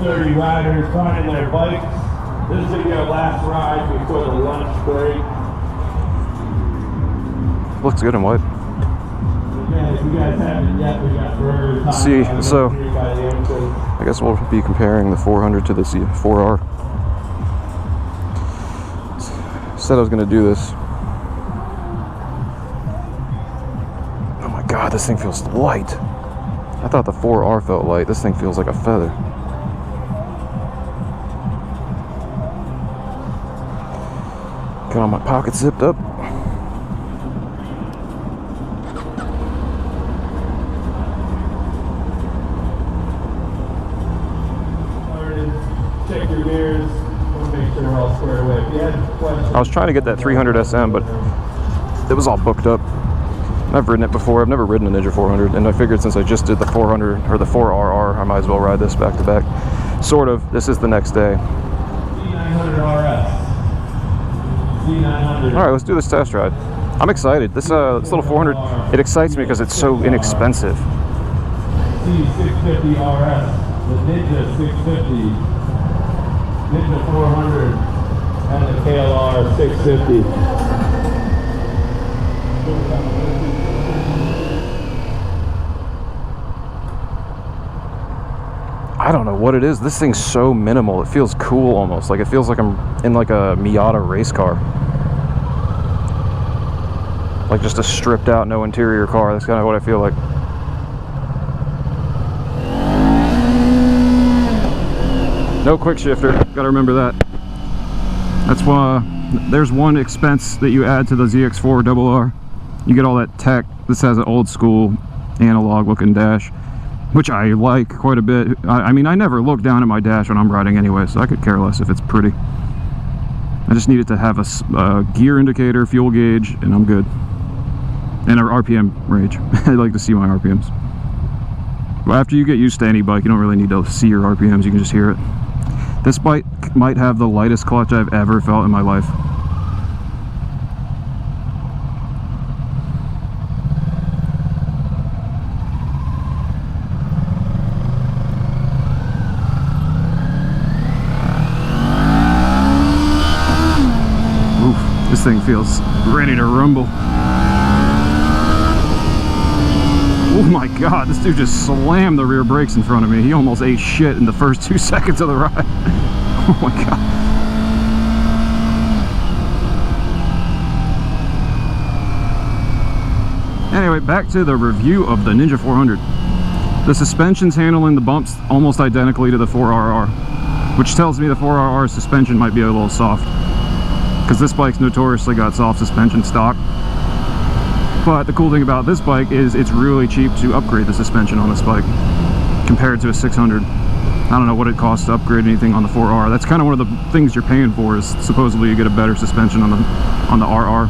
1:30 riders finding their bikes. This is going to be our last ride before the lunch break. Looks good in white. Again, if you guys haven't yet, we got burgers. See, so I guess we'll be comparing the 400 to the 4R. Said I was going to do this. Oh my god, this thing feels light. I thought the 4R felt light. This thing feels like a feather. Got all my pockets zipped up. Check your mirrors. Want to make sure we're all squared away. If you had questions, I was trying to get that 300 SM, but it was all booked up. I've ridden it before. I've never ridden a Ninja 400, and I figured since I just did the 400 or the 4RR, I might as well ride this back to back. Sort of. This is the next day. Z900 RS. Z900. All right, let's do this test ride. I'm excited. This little 400, it excites me because it's so inexpensive. Z650 RS. The Ninja 650. Ninja 400 and the KLR 650. I don't know what it is. This thing's so minimal. It feels cool almost. Like it feels like I'm in like a Miata race car. Like just a stripped out, no interior car. That's kind of what I feel like. No quick shifter. Gotta remember that. That's why there's one expense that you add to the ZX4RR. You get all that tech. This has an old school analog looking dash, which I like quite a bit. I mean, I never look down at my dash when I'm riding anyway, so I could care less if it's pretty. I just need it to have a gear indicator, fuel gauge, and I'm good. And a RPM range. I like to see my RPMs. But after you get used to any bike, you don't really need to see your RPMs, you can just hear it. This bike might have the lightest clutch I've ever felt in my life. Oof, this thing feels ready to rumble. Oh my god, this dude just slammed the rear brakes in front of me. He almost ate shit in the first 2 seconds of the ride. Oh my god. Anyway, back to the review of the Ninja 400. The suspension's handling the bumps almost identically to the 4RR, which tells me the 4RR suspension might be a little soft, because this bike's notoriously got soft suspension stock. But the cool thing about this bike is it's really cheap to upgrade the suspension on this bike compared to a 600. I don't know what it costs to upgrade anything on the 4R. That's kind of one of the things you're paying for, is supposedly you get a better suspension on the RR.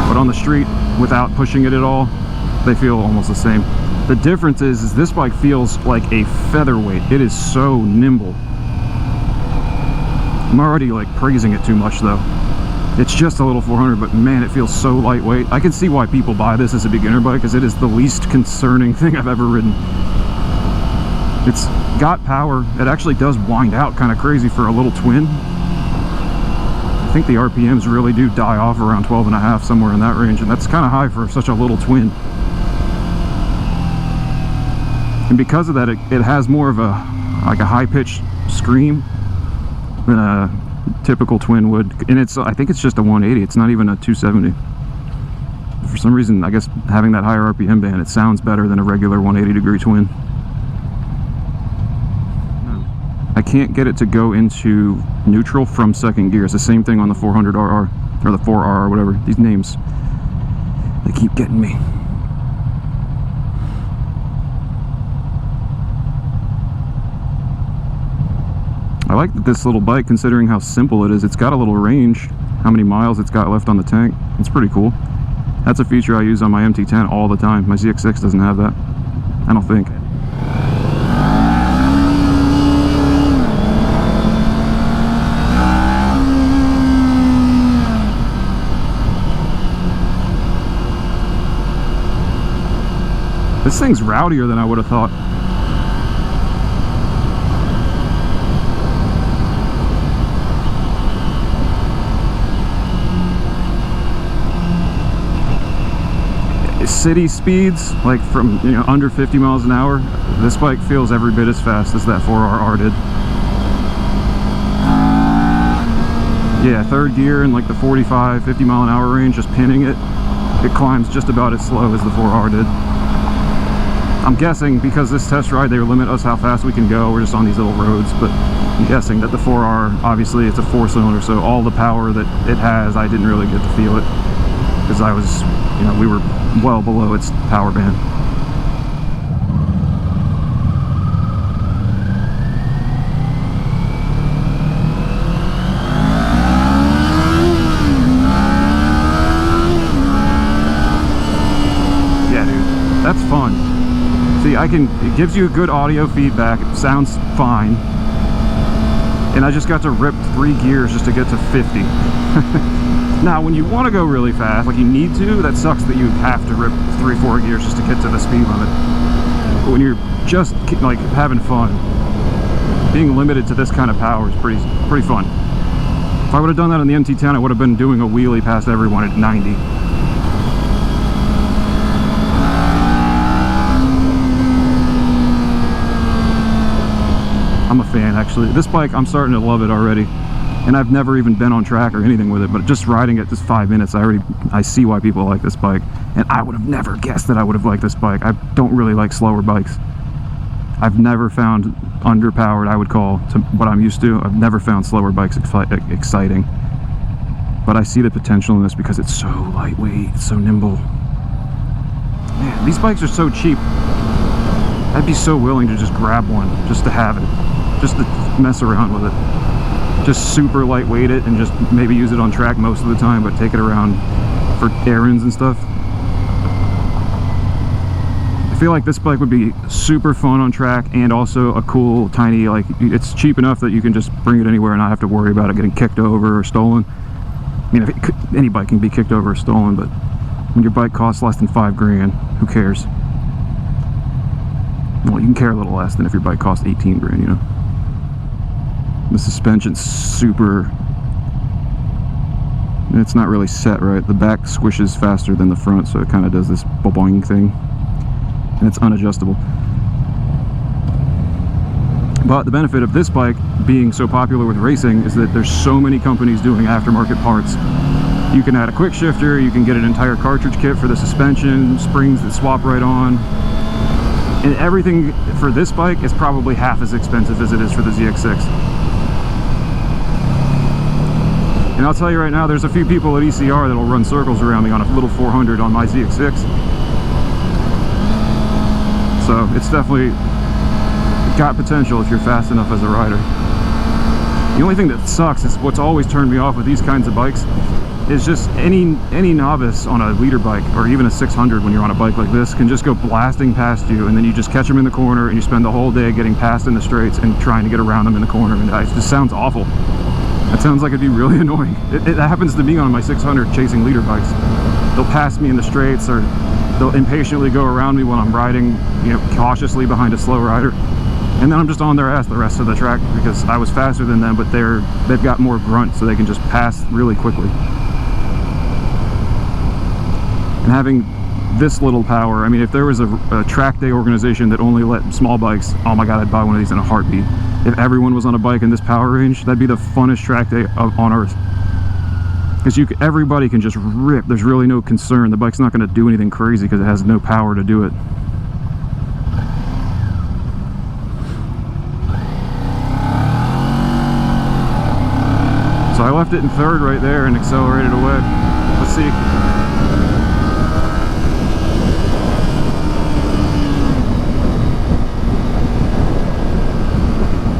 But on the street, without pushing it at all, they feel almost the same. The difference is this bike feels like a featherweight. It is so nimble. I'm already like praising it too much though. It's just a little 400, but man, it feels so lightweight. I can see why people buy this as a beginner bike, because it is the least concerning thing I've ever ridden. It's got power. It actually does wind out kind of crazy for a little twin. I think the RPMs really do die off around 12.5, somewhere in that range, and that's kind of high for such a little twin. And because of that, it has more of a high-pitched scream than a typical twin would, and I think it's just a 180. It's not even a 270. For some reason, I guess having that higher RPM band, it sounds better than a regular 180-degree twin. I can't get it to go into neutral from second gear. It's the same thing on the 400RR or the 4R or whatever. These names, they keep getting me. I like this little bike, considering how simple it is. It's got a little range, how many miles it's got left on the tank. It's pretty cool. That's a feature I use on my MT10 all the time. My ZX6 doesn't have that, I don't think. This thing's rowdier than I would have thought. city speeds, like from, you know, under 50 miles an hour, this bike feels every bit as fast as that 4RR did. Yeah, third gear in like the 45, 50 mile an hour range, just pinning it, it climbs just about as slow as the 4R did. I'm guessing because this test ride they limit us how fast we can go, we're just on these little roads, but I'm guessing that the 4R, obviously it's a 4-cylinder, so all the power that it has, I didn't really get to feel it because I was, you know, we were well below its power band. Yeah, dude, that's fun. See, it gives you good audio feedback, it sounds fine. And I just got to rip 3 gears just to get to 50. Now, when you want to go really fast, like you need to, that sucks that you have to rip 3-4 gears just to get to the speed limit. But when you're just like having fun, being limited to this kind of power is pretty fun. If I would have done that on the MT10, I would have been doing a wheelie past everyone at 90. I'm a fan, actually. This bike, I'm starting to love it already. And I've never even been on track or anything with it, but just riding it just 5 minutes, I see why people like this bike. And I would have never guessed that I would have liked this bike. I don't really like slower bikes. I've never found underpowered, I would call, to what I'm used to. I've never found slower bikes exciting. But I see the potential in this because it's so lightweight, it's so nimble. Man, these bikes are so cheap. I'd be so willing to just grab one, just to have it. Just to mess around with it. Just super lightweight it and just maybe use it on track most of the time, but take it around for errands and stuff. I feel like this bike would be super fun on track and also a cool tiny, like, it's cheap enough that you can just bring it anywhere and not have to worry about it getting kicked over or stolen. I mean, any bike can be kicked over or stolen, but when your bike costs less than 5 grand, who cares? Well, you can care a little less than if your bike costs 18 grand, you know? The suspension's super, it's not really set right. The back squishes faster than the front, so it kind of does this boing thing, and it's unadjustable. But the benefit of this bike being so popular with racing is that there's so many companies doing aftermarket parts. You can add a quick shifter, you can get an entire cartridge kit for the suspension, springs that swap right on. And everything for this bike is probably half as expensive as it is for the ZX6. And I'll tell you right now, there's a few people at ECR that'll run circles around me on a little 400 on my ZX6. So it's definitely got potential if you're fast enough as a rider. The only thing that sucks is what's always turned me off with these kinds of bikes is just any novice on a leader bike or even a 600 when you're on a bike like this can just go blasting past you, and then you just catch them in the corner and you spend the whole day getting past in the straights and trying to get around them in the corner, and it just sounds awful. That sounds like it'd be really annoying. It happens to me on my 600 chasing leader bikes. They'll pass me in the straights, or they'll impatiently go around me when I'm riding, you know, cautiously behind a slow rider. And then I'm just on their ass the rest of the track because I was faster than them, but they've got more grunt, so they can just pass really quickly. And having this little power, I mean, if there was a track day organization that only let small bikes, oh my god, I'd buy one of these in a heartbeat. If everyone was on a bike in this power range, that'd be the funnest track day on earth. Because everybody can just rip. There's really no concern. The bike's not going to do anything crazy because it has no power to do it. So I left it in third right there and accelerated away. Let's see.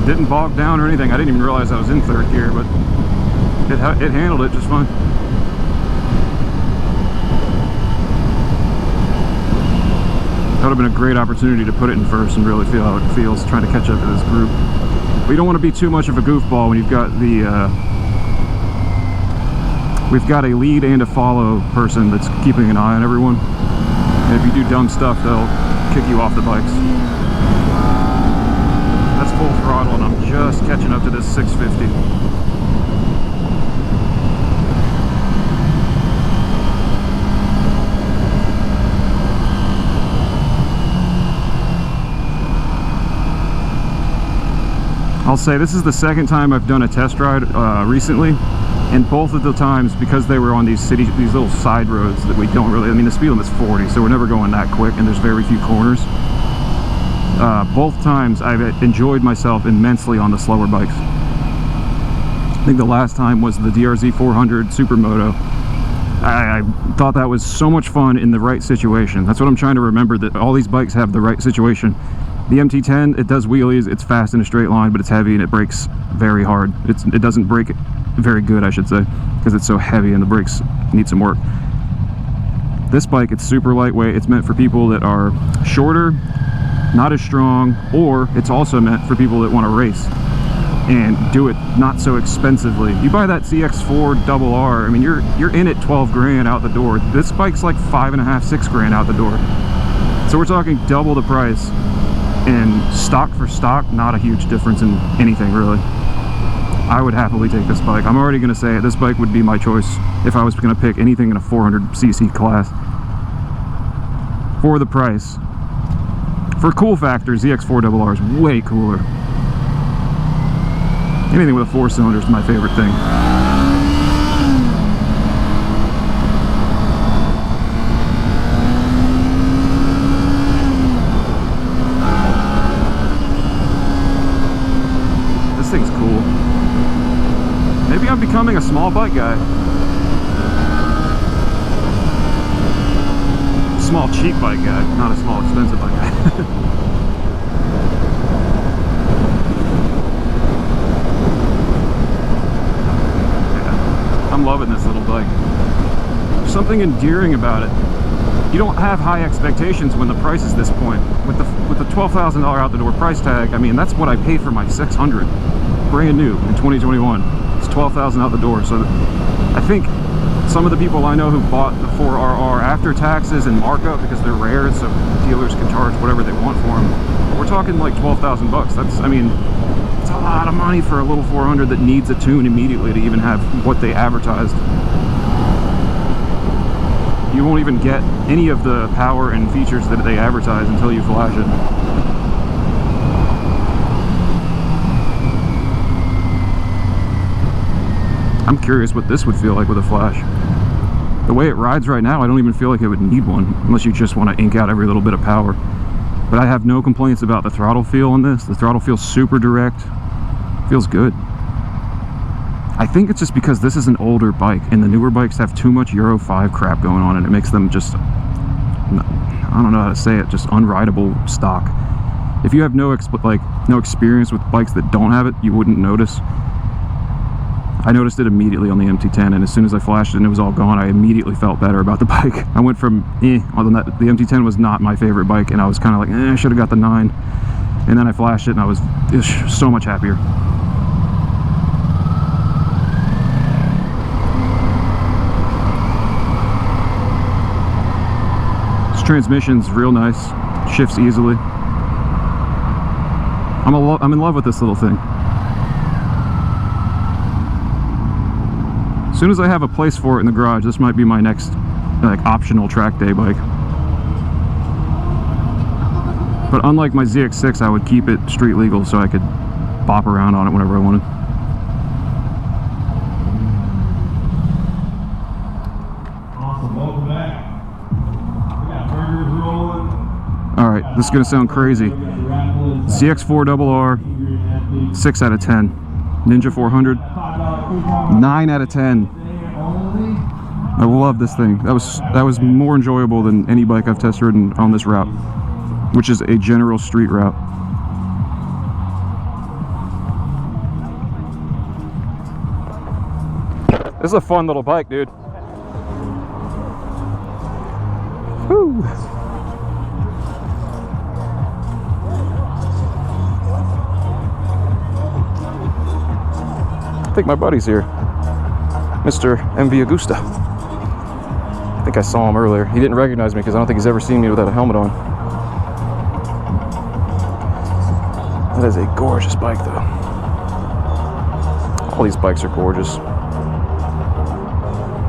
It didn't bog down or anything. I didn't even realize I was in third gear, but it handled it just fine. That would have been a great opportunity to put it in first and really feel how it feels trying to catch up to this group. But you don't want to be too much of a goofball when you've got we've got a lead and a follow person that's keeping an eye on everyone. And if you do dumb stuff, they'll kick you off the bikes. That's full throttle, and I'm just catching up to this 650. I'll say this is the second time I've done a test ride recently, and both of the times, because they were on these little side roads that we don't really, I mean the speed limit's 40, so we're never going that quick, and there's very few corners. Both times I've enjoyed myself immensely on the slower bikes. I think the last time was the DRZ 400 Supermoto. I thought that was so much fun in the right situation. That's what I'm trying to remember, that all these bikes have the right situation. The MT10, it does wheelies, it's fast in a straight line, but it's heavy and it brakes very hard. It doesn't brake very good, I should say, because it's so heavy and the brakes need some work. This bike, it's super lightweight. It's meant for people that are shorter, not as strong, or it's also meant for people that want to race and do it not so expensively. You buy that ZX4RR, I mean, you're in it 12 grand out the door. This bike's like 5.5, 6 grand out the door. So we're talking double the price, and stock for stock, not a huge difference in anything really. I would happily take this bike. I'm already gonna say it, this bike would be my choice if I was gonna pick anything in a 400cc class. For the price. For cool factor, ZX4RR is way cooler. Anything with a 4-cylinder is my favorite thing. This thing's cool. Maybe I'm becoming a small bike guy. Small cheap bike guy, not a small expensive bike guy. Yeah, I'm loving this little bike. There's something endearing about it. You don't have high expectations when the price is this point. With the $12,000 out the door price tag, I mean, that's what I paid for my 600, brand new in 2021. It's $12,000 out the door. So I think some of the people I know who bought the 4RR after taxes and markup, because they're rare, so dealers can charge whatever they want for them. We're talking like 12,000 bucks. That's, I mean, it's a lot of money for a little 400 that needs a tune immediately to even have what they advertised. You won't even get any of the power and features that they advertise until you flash it. I'm curious what this would feel like with a flash. The way it rides right now, I don't even feel like it would need one, unless you just want to ink out every little bit of power. But I have no complaints about the throttle feel on this. The throttle feels super direct. Feels good. I think it's just because this is an older bike, and the newer bikes have too much Euro 5 crap going on, and it makes them just, I don't know how to say it, just unrideable stock. If you have no experience with bikes that don't have it, you wouldn't notice. I noticed it immediately on the MT10, and as soon as I flashed it and it was all gone, I immediately felt better about the bike. I went from on that, the MT10 was not my favorite bike, and I was kind of like, I should have got the 9. And then I flashed it and I was so much happier. This transmission's real nice, shifts easily. I'm in love with this little thing. As soon as I have a place for it in the garage, this might be my next optional track day bike. But unlike my ZX6, I would keep it street legal so I could bop around on it whenever I wanted. Awesome, welcome back. We got burgers rolling. Alright, this is going to sound crazy. ZX4RR, 6 out of 10. Ninja 400, 9 out of 10. I love this thing. That was more enjoyable than any bike I've test ridden on this route, which is a general street route. This is a fun little bike, dude. Woo. I think my buddy's here, Mr. MV Augusta. I think I saw him earlier. He didn't recognize me because I don't think he's ever seen me without a helmet on. That is a gorgeous bike, though. All these bikes are gorgeous. Look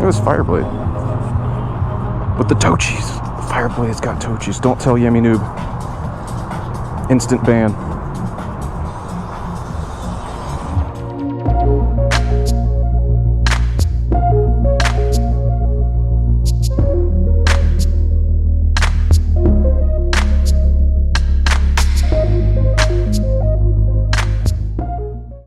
at this Fireblade. With the Tochis. The Fireblade's got Tochis. Don't tell Yemi Noob. Instant ban.